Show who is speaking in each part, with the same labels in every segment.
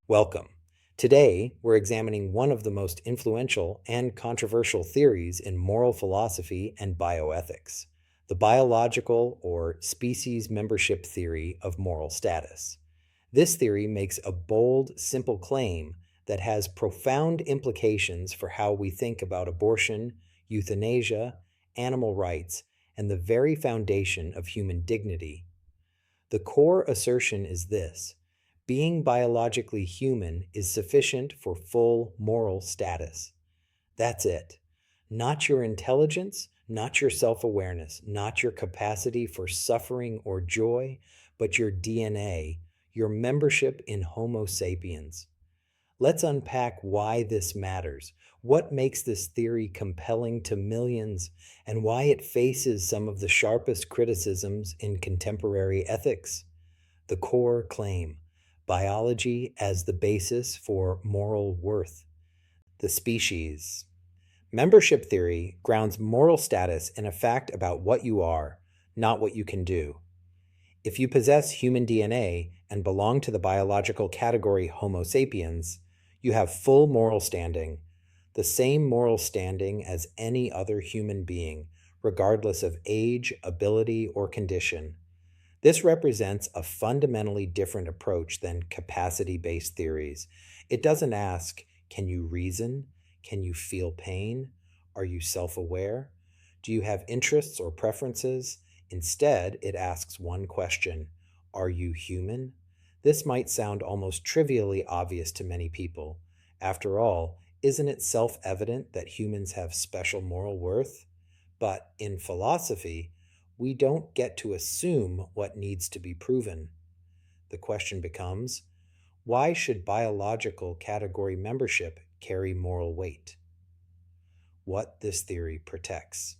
Speaker 1: Welcome. Today, we're examining one of the most influential and controversial theories in moral philosophy and bioethics, the biological or species membership theory of moral status. This theory makes a bold, simple claim that has profound implications for how we think about abortion, euthanasia, animal rights, and the very foundation of human dignity. The core assertion is this: being biologically human is sufficient for full moral status. That's it. Not your intelligence, not your self awareness, not your capacity for suffering or joy, but your DNA, your membership in Homo sapiens. Let's unpack why this matters, what makes this theory compelling to millions, and why it faces some of the sharpest criticisms in contemporary ethics. The core claim: biology as the basis for moral worth. The species. Membership theory grounds moral status in a fact about what you are, not what you can do. If you possess human DNA and belong to the biological category Homo sapiens, you have full moral standing, the same moral standing as any other human being, regardless of age, ability, or condition. This represents a fundamentally different approach than capacity-based theories. It doesn't ask, can you reason? Can you feel pain? Are you self-aware? Do you have interests or preferences? Instead, it asks one question: are you human? This might sound almost trivially obvious to many people. After all, isn't it self-evident that humans have special moral worth? But in philosophy, we don't get to assume what needs to be proven. The question becomes, why should biological category membership carry moral weight? What this theory protects.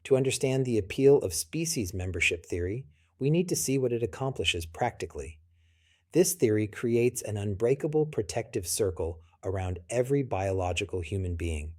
Speaker 1: To understand the appeal of species membership theory, we need to see what it accomplishes practically. This theory creates an unbreakable protective circle around every biological human being.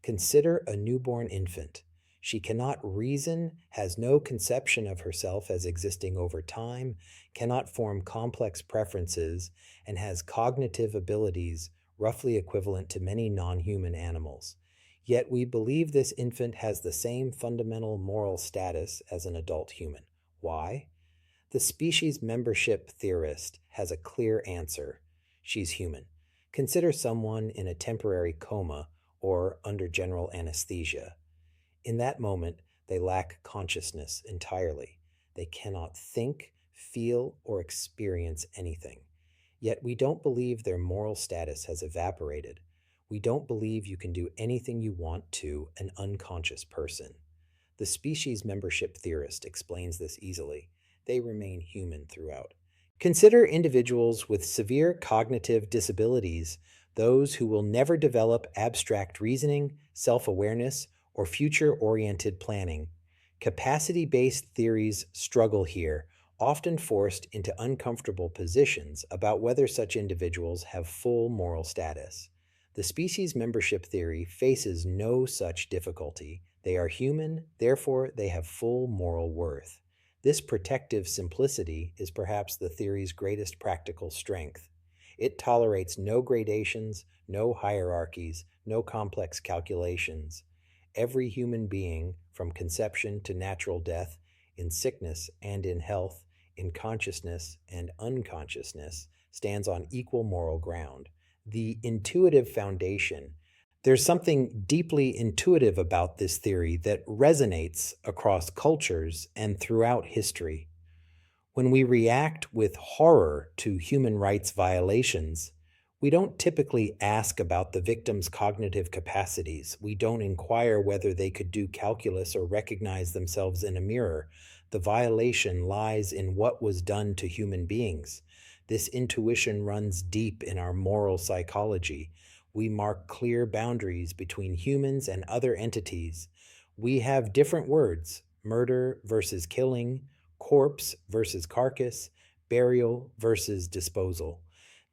Speaker 1: Consider a newborn infant. She cannot reason, has no conception of herself as existing over time, cannot form complex preferences, and has cognitive abilities roughly equivalent to many non-human animals. Yet we believe this infant has the same fundamental moral status as an adult human. Why? The species membership theorist has a clear answer. She's human. Consider someone in a temporary coma or under general anesthesia. In that moment, they lack consciousness entirely. They cannot think, feel, or experience anything. Yet we don't believe their moral status has evaporated. We don't believe you can do anything you want to an unconscious person. The species membership theorist explains this easily. They remain human throughout. Consider individuals with severe cognitive disabilities, those who will never develop abstract reasoning, self-awareness, or future-oriented planning. Capacity-based theories struggle here, often forced into uncomfortable positions about whether such individuals have full moral status. The species membership theory faces no such difficulty. They are human, therefore they have full moral worth. This protective simplicity is perhaps the theory's greatest practical strength. It tolerates no gradations, no hierarchies, no complex calculations. Every human being, from conception to natural death, in sickness and in health, in consciousness and unconsciousness, stands on equal moral ground. The intuitive foundation. There's something deeply intuitive about this theory that resonates across cultures and throughout history. When we react with horror to human rights violations, we don't typically ask about the victim's cognitive capacities. We don't inquire whether they could do calculus or recognize themselves in a mirror. The violation lies in what was done to human beings. This intuition runs deep in our moral psychology. We mark clear boundaries between humans and other entities. We have different words: murder versus killing, corpse versus carcass, burial versus disposal.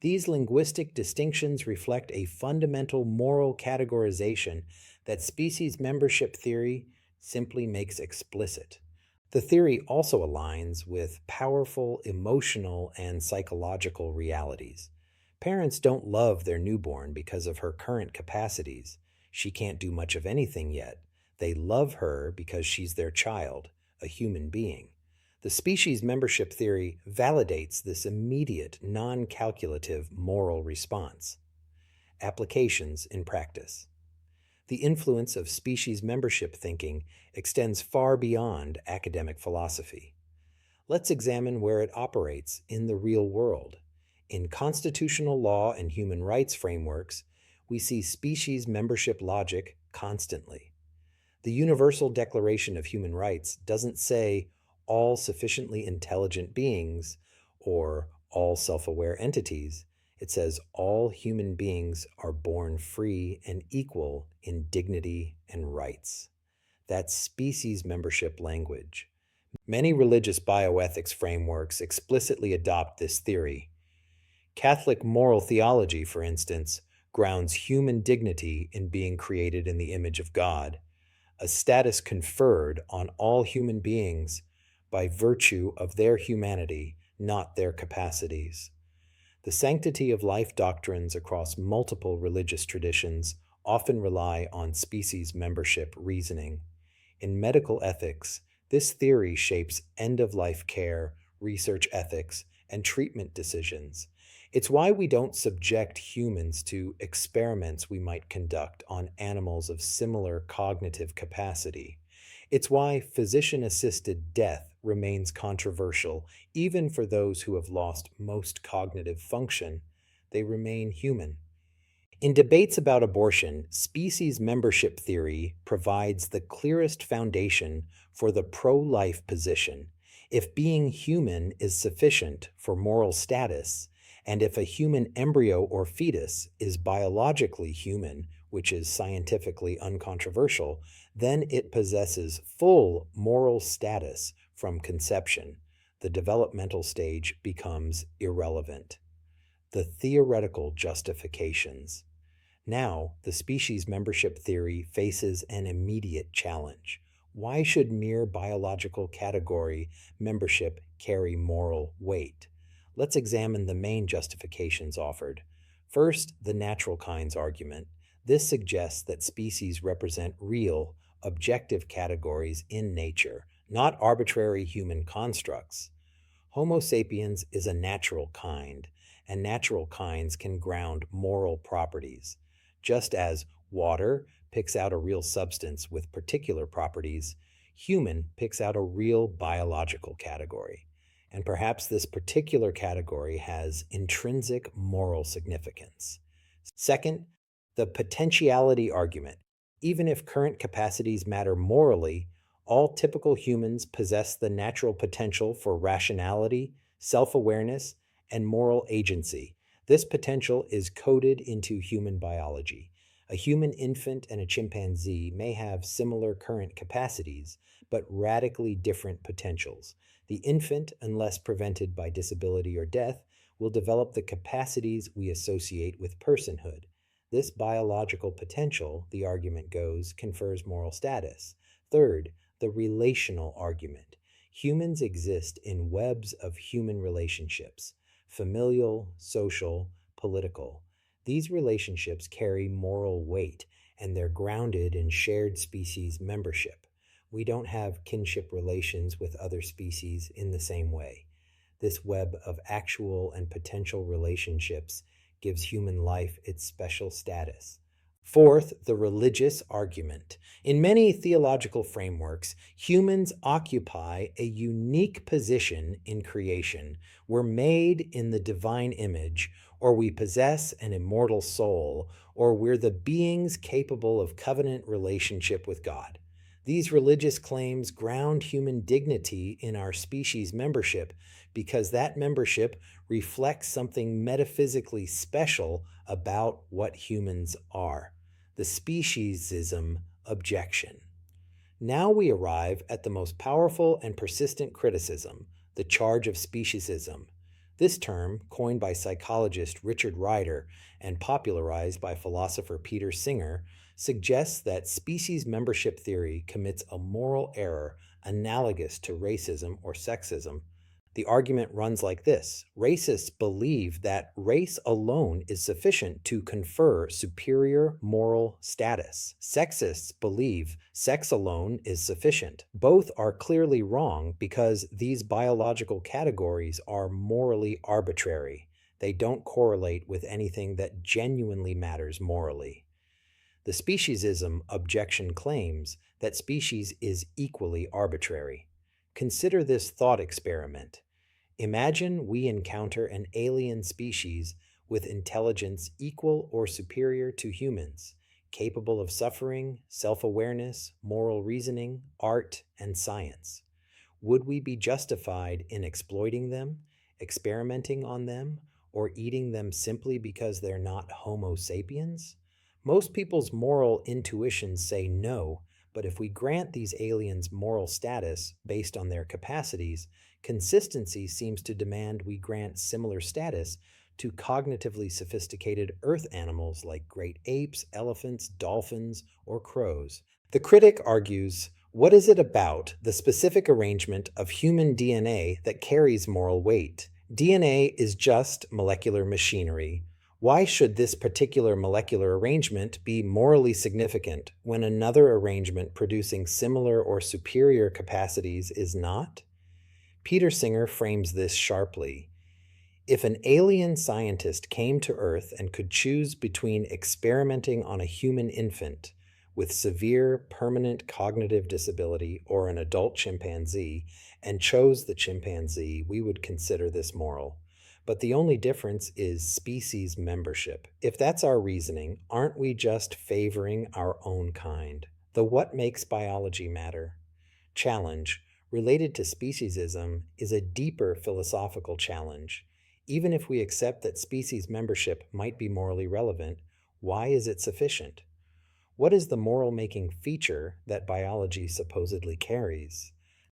Speaker 1: These linguistic distinctions reflect a fundamental moral categorization that species membership theory simply makes explicit. The theory also aligns with powerful emotional and psychological realities. Parents don't love their newborn because of her current capacities. She can't do much of anything yet. They love her because she's their child, a human being. The species membership theory validates this immediate, non calculative moral response. Applications in practice. The influence of species membership thinking extends far beyond academic philosophy. Let's examine where it operates in the real world. In constitutional law and human rights frameworks, we see species membership logic constantly. The Universal Declaration of Human Rights doesn't say all sufficiently intelligent beings or all self-aware entities. It says all human beings are born free and equal in dignity and rights. That's species membership language. Many religious bioethics frameworks explicitly adopt this theory. Catholic moral theology, for instance, grounds human dignity in being created in the image of God, a status conferred on all human beings by virtue of their humanity, not their capacities. The sanctity of life doctrines across multiple religious traditions often rely on species membership reasoning. In medical ethics, this theory shapes end-of-life care, research ethics, and treatment decisions. It's why we don't subject humans to experiments we might conduct on animals of similar cognitive capacity. It's why physician-assisted death remains controversial, even for those who have lost most cognitive function. They remain human. In debates about abortion, species membership theory provides the clearest foundation for the pro-life position. If being human is sufficient for moral status, and if a human embryo or fetus is biologically human, which is scientifically uncontroversial, then it possesses full moral status from conception. The developmental stage becomes irrelevant. The theoretical justifications. Now, the species membership theory faces an immediate challenge. Why should mere biological category membership carry moral weight? Let's examine the main justifications offered. First, the natural kinds argument. This suggests that species represent real, objective categories in nature, not arbitrary human constructs. Homo sapiens is a natural kind, and natural kinds can ground moral properties. Just as water picks out a real substance with particular properties, human picks out a real biological category. And perhaps this particular category has intrinsic moral significance. Second, the potentiality argument. Even if current capacities matter morally, all typical humans possess the natural potential for rationality, self-awareness, and moral agency. This potential is coded into human biology. A human infant and a chimpanzee may have similar current capacities, but radically different potentials. The infant, unless prevented by disability or death, will develop the capacities we associate with personhood. This biological potential, the argument goes, confers moral status. Third, the relational argument. Humans exist in webs of human relationships, familial, social, political. These relationships carry moral weight, and they're grounded in shared species membership. We don't have kinship relations with other species in the same way. This web of actual and potential relationships gives human life its special status. Fourth, the religious argument. In many theological frameworks, humans occupy a unique position in creation. We're made in the divine image, or we possess an immortal soul, or we're the beings capable of covenant relationship with God. These religious claims ground human dignity in our species membership because that membership reflects something metaphysically special about what humans are. The speciesism objection. Now we arrive at the most powerful and persistent criticism, the charge of speciesism. This term, coined by psychologist Richard Ryder and popularized by philosopher Peter Singer, suggests that species membership theory commits a moral error analogous to racism or sexism. The argument runs like this: racists believe that race alone is sufficient to confer superior moral status. Sexists believe sex alone is sufficient. Both are clearly wrong because these biological categories are morally arbitrary. They don't correlate with anything that genuinely matters morally. The speciesism objection claims that species is equally arbitrary. Consider this thought experiment. Imagine we encounter an alien species with intelligence equal or superior to humans, capable of suffering, self-awareness, moral reasoning, art, and science. Would we be justified in exploiting them, experimenting on them, or eating them simply because they're not Homo sapiens? Most people's moral intuitions say no, but if we grant these aliens moral status based on their capacities, consistency seems to demand we grant similar status to cognitively sophisticated earth animals like great apes, elephants, dolphins, or crows. The critic argues, what is it about the specific arrangement of human DNA that carries moral weight? DNA is just molecular machinery. Why should this particular molecular arrangement be morally significant when another arrangement producing similar or superior capacities is not? Peter Singer frames this sharply. If an alien scientist came to Earth and could choose between experimenting on a human infant with severe permanent cognitive disability or an adult chimpanzee and chose the chimpanzee, we would consider this moral. But the only difference is species membership. If that's our reasoning, aren't we just favoring our own kind? The what makes biology matter challenge, related to speciesism, is a deeper philosophical challenge. Even if we accept that species membership might be morally relevant, why is it sufficient? What is the moral-making feature that biology supposedly carries?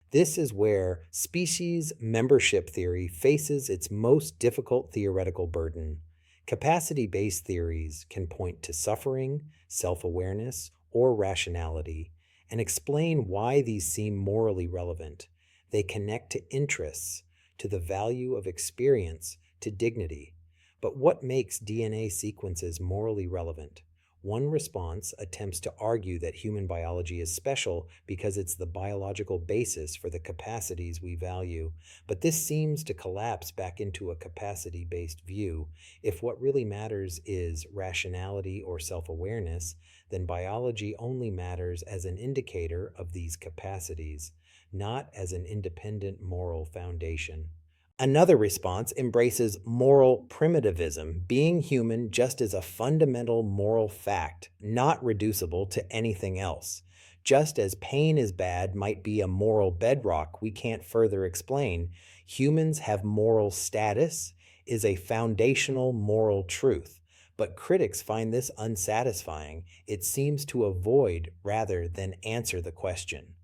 Speaker 1: This is where species membership theory faces its most difficult theoretical burden. Capacity-based theories can point to suffering, self-awareness, or rationality, and explain why these seem morally relevant. They connect to interests, to the value of experience, to dignity. But what makes DNA sequences morally relevant? One response attempts to argue that human biology is special because it's the biological basis for the capacities we value, but this seems to collapse back into a capacity-based view. If what really matters is rationality or self-awareness, then biology only matters as an indicator of these capacities, not as an independent moral foundation. Another response embraces moral primitivism, being human just as a fundamental moral fact, not reducible to anything else. Just as pain is bad might be a moral bedrock we can't further explain, humans have moral status is a foundational moral truth. But critics find this unsatisfying. It seems to avoid rather than answer the question.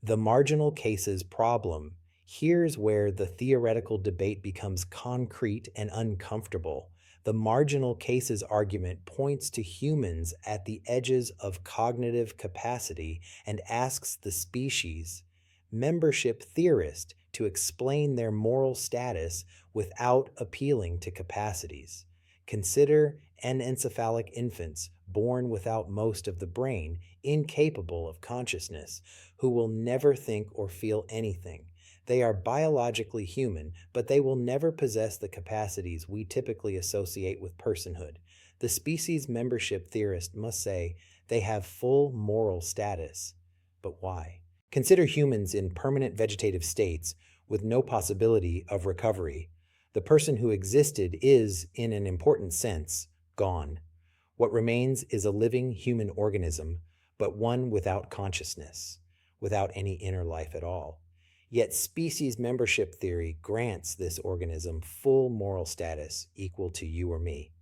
Speaker 1: The marginal cases problem. Here's where the theoretical debate becomes concrete and uncomfortable. The marginal cases argument points to humans at the edges of cognitive capacity and asks the species membership theorist to explain their moral status without appealing to capacities. Consider anencephalic infants born without most of the brain, incapable of consciousness, who will never think or feel anything. They are biologically human, but they will never possess the capacities we typically associate with personhood. The species membership theorist must say they have full moral status. But why? Consider humans in permanent vegetative states with no possibility of recovery. The person who existed is, in an important sense, gone. What remains is a living human organism, but one without consciousness, without any inner life at all. Yet species membership theory grants this organism full moral status equal to you or me.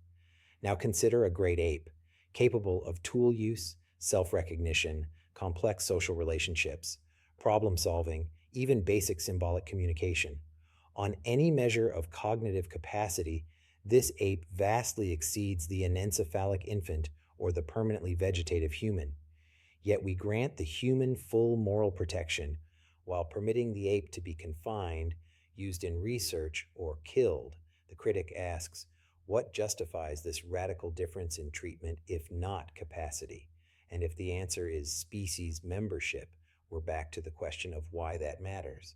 Speaker 1: Now consider a great ape, capable of tool use, self-recognition, complex social relationships, problem solving, even basic symbolic communication. On any measure of cognitive capacity, this ape vastly exceeds the anencephalic infant or the permanently vegetative human. Yet we grant the human full moral protection. while permitting the ape to be confined, used in research, or killed. The critic asks, what justifies this radical difference in treatment if not capacity? And if the answer is species membership, we're back to the question of why that matters.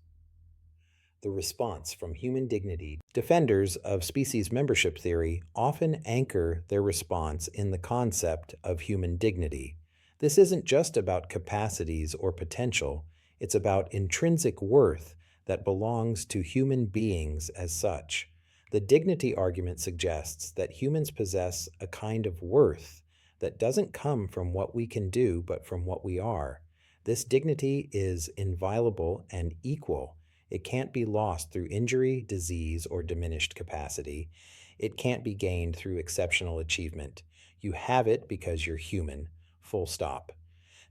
Speaker 1: The response from human dignity. Defenders of species membership theory often anchor their response in the concept of human dignity. This isn't just about capacities or potential, it's about intrinsic worth that belongs to human beings as such. The dignity argument suggests that humans possess a kind of worth that doesn't come from what we can do, but from what we are. This dignity is inviolable and equal. It can't be lost through injury, disease, or diminished capacity. It can't be gained through exceptional achievement. You have it because you're human, full stop.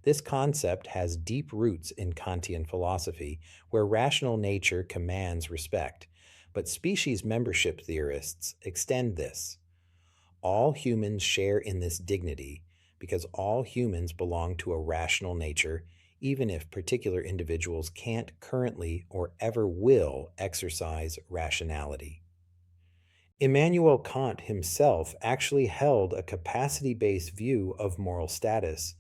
Speaker 1: This concept has deep roots in Kantian philosophy, where rational nature commands respect. But species membership theorists extend this. All humans share in this dignity because all humans belong to a rational nature, even if particular individuals can't currently or ever will exercise rationality. Immanuel Kant himself actually held a capacity-based view of moral status,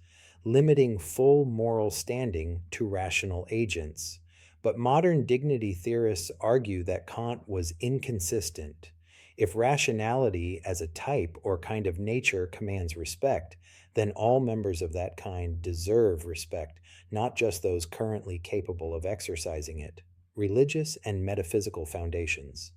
Speaker 1: limiting full moral standing to rational agents. But modern dignity theorists argue that Kant was inconsistent. If rationality as a type or kind of nature commands respect, then all members of that kind deserve respect, not just those currently capable of exercising it. Religious and metaphysical foundations.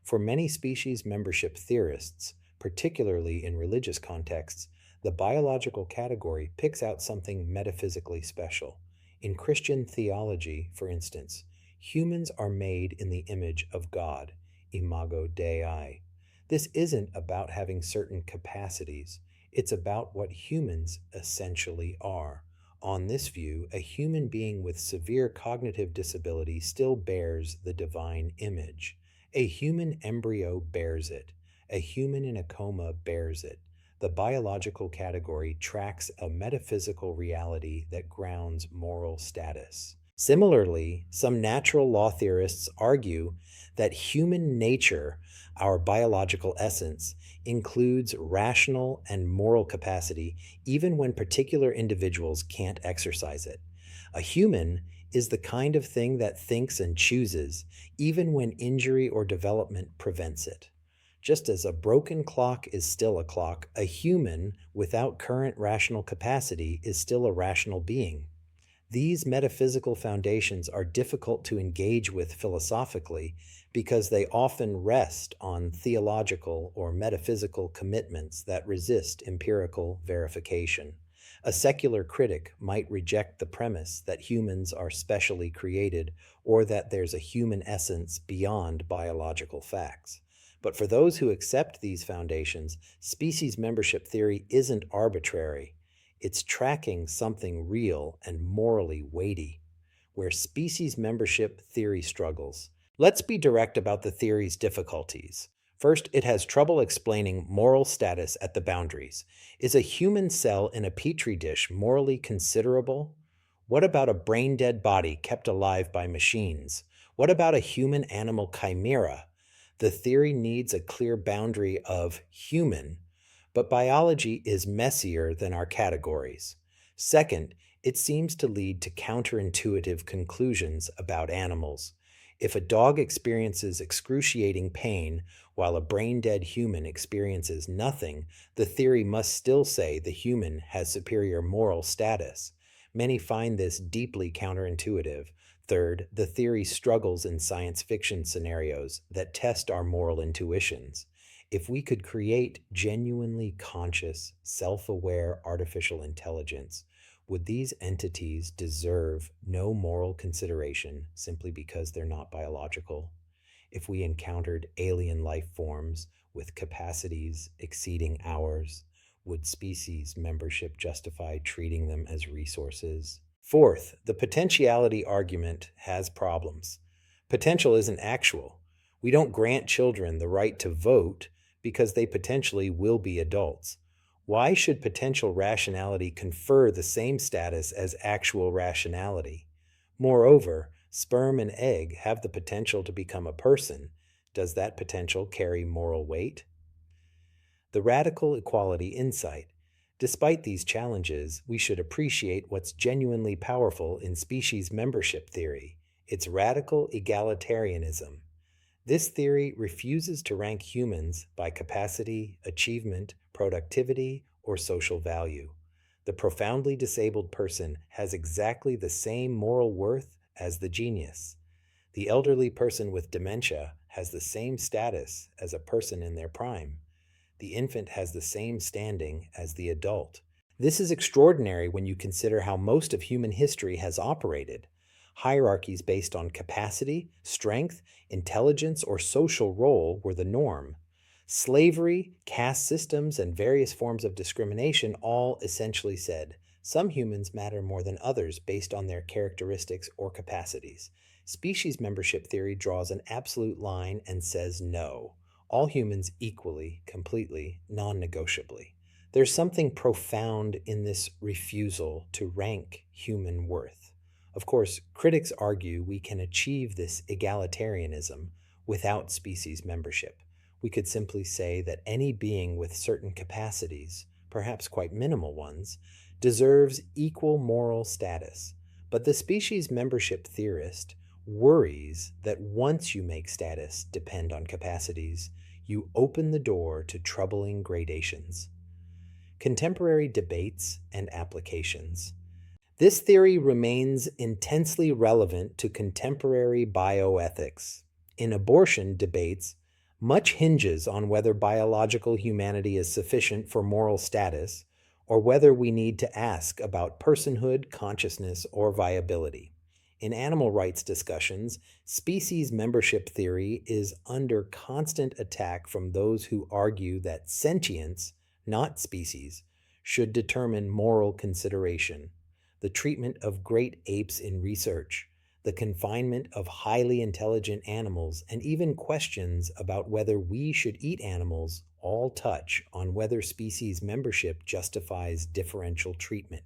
Speaker 1: For many species membership theorists, particularly in religious contexts, the biological category picks out something metaphysically special. In Christian theology, for instance, humans are made in the image of God, Imago Dei. This isn't about having certain capacities. It's about what humans essentially are. On this view, a human being with severe cognitive disability still bears the divine image. A human embryo bears it. A human in a coma bears it. The biological category tracks a metaphysical reality that grounds moral status. Similarly, some natural law theorists argue that human nature, our biological essence, includes rational and moral capacity even when particular individuals can't exercise it. A human is the kind of thing that thinks and chooses even when injury or development prevents it. Just as a broken clock is still a clock, a human without current rational capacity is still a rational being. These metaphysical foundations are difficult to engage with philosophically because they often rest on theological or metaphysical commitments that resist empirical verification. A secular critic might reject the premise that humans are specially created or that there's a human essence beyond biological facts. But for those who accept these foundations, species membership theory isn't arbitrary. It's tracking something real and morally weighty. Where species membership theory struggles. Let's be direct about the theory's difficulties. First, it has trouble explaining moral status at the boundaries. Is a human cell in a petri dish morally considerable? What about a brain-dead body kept alive by machines? What about a human-animal chimera? The theory needs a clear boundary of human, but biology is messier than our categories. Second, it seems to lead to counterintuitive conclusions about animals. If a dog experiences excruciating pain while a brain-dead human experiences nothing, the theory must still say the human has superior moral status. Many find this deeply counterintuitive. Third, the theory struggles in science fiction scenarios that test our moral intuitions. If we could create genuinely conscious, self-aware artificial intelligence, would these entities deserve no moral consideration simply because they're not biological? If we encountered alien life forms with capacities exceeding ours, would species membership justify treating them as resources? Fourth, the potentiality argument has problems. Potential isn't actual. We don't grant children the right to vote because they potentially will be adults. Why should potential rationality confer the same status as actual rationality? Moreover, Sperm and egg have the potential to become a person. Does that potential carry moral weight? The radical equality insight. Despite these challenges, we should appreciate what's genuinely powerful in species membership theory. It's radical egalitarianism. This theory refuses to rank humans by capacity, achievement, productivity, or social value. The profoundly disabled person has exactly the same moral worth as the genius. The elderly person with dementia has the same status as a person in their prime. The infant has the same standing as the adult. This is extraordinary when you consider how most of human history has operated. Hierarchies based on capacity, strength, intelligence, or social role were the norm. Slavery, caste systems, and various forms of discrimination all essentially said some humans matter more than others based on their characteristics or capacities. Species membership theory draws an absolute line and says no. All humans equally, completely, non-negotiably. There's something profound in this refusal to rank human worth. Of course, critics argue we can achieve this egalitarianism without species membership. We could simply say that any being with certain capacities, perhaps quite minimal ones, deserves equal moral status. But the species membership theorist worries that once you make status depend on capacities, you open the door to troubling gradations. Contemporary debates and applications. This theory remains intensely relevant to contemporary bioethics. In abortion debates, much hinges on whether biological humanity is sufficient for moral status, or whether we need to ask about personhood, consciousness, or viability. In animal rights discussions, species membership theory is under constant attack from those who argue that sentience, not species, should determine moral consideration. The treatment of great apes in research, the confinement of highly intelligent animals, and even questions about whether we should eat animals all touch on whether species membership justifies differential treatment.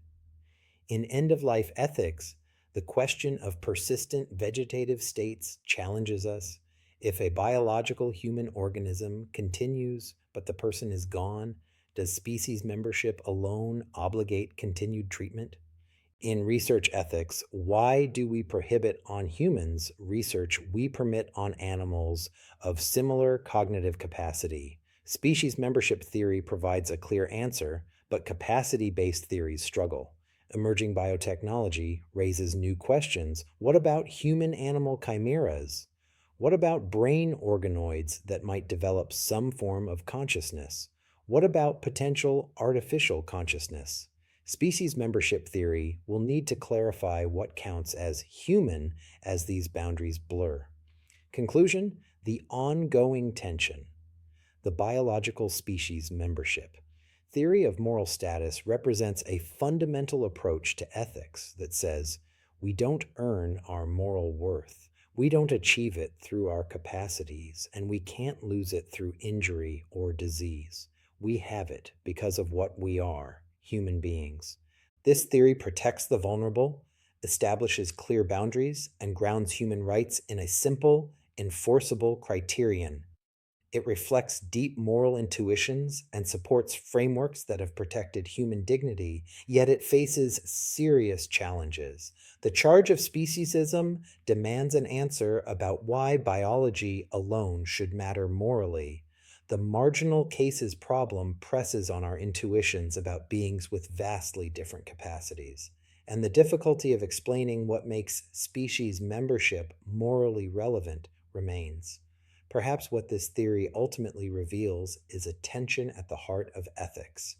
Speaker 1: In end-of-life ethics, the question of persistent vegetative states challenges us. If a biological human organism continues but the person is gone, does species membership alone obligate continued treatment? In research ethics, why do we prohibit on humans research we permit on animals of similar cognitive capacity? Species membership theory provides a clear answer, but capacity-based theories struggle. Emerging biotechnology raises new questions. What about human-animal chimeras? What about brain organoids that might develop some form of consciousness? What about potential artificial consciousness? Species membership theory will need to clarify what counts as human as these boundaries blur. Conclusion: the ongoing tension. The biological species membership. Theory of moral status represents a fundamental approach to ethics that says we don't earn our moral worth, we don't achieve it through our capacities, and we can't lose it through injury or disease. We have it because of what we are, human beings. This theory protects the vulnerable, establishes clear boundaries, and grounds human rights in a simple, enforceable criterion. It reflects deep moral intuitions and supports frameworks that have protected human dignity, yet it faces serious challenges. The charge of speciesism demands an answer about why biology alone should matter morally. The marginal cases problem presses on our intuitions about beings with vastly different capacities, and the difficulty of explaining what makes species membership morally relevant remains. Perhaps what this theory ultimately reveals is a tension at the heart of ethics,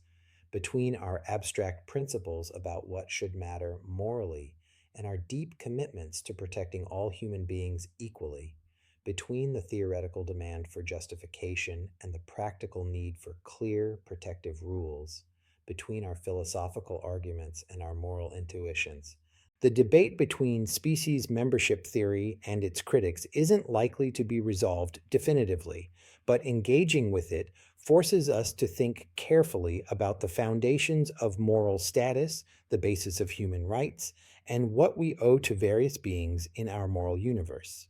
Speaker 1: between our abstract principles about what should matter morally and our deep commitments to protecting all human beings equally, between the theoretical demand for justification and the practical need for clear, protective rules, between our philosophical arguments and our moral intuitions. The debate between species membership theory and its critics isn't likely to be resolved definitively, but engaging with it forces us to think carefully about the foundations of moral status, the basis of human rights, and what we owe to various beings in our moral universe.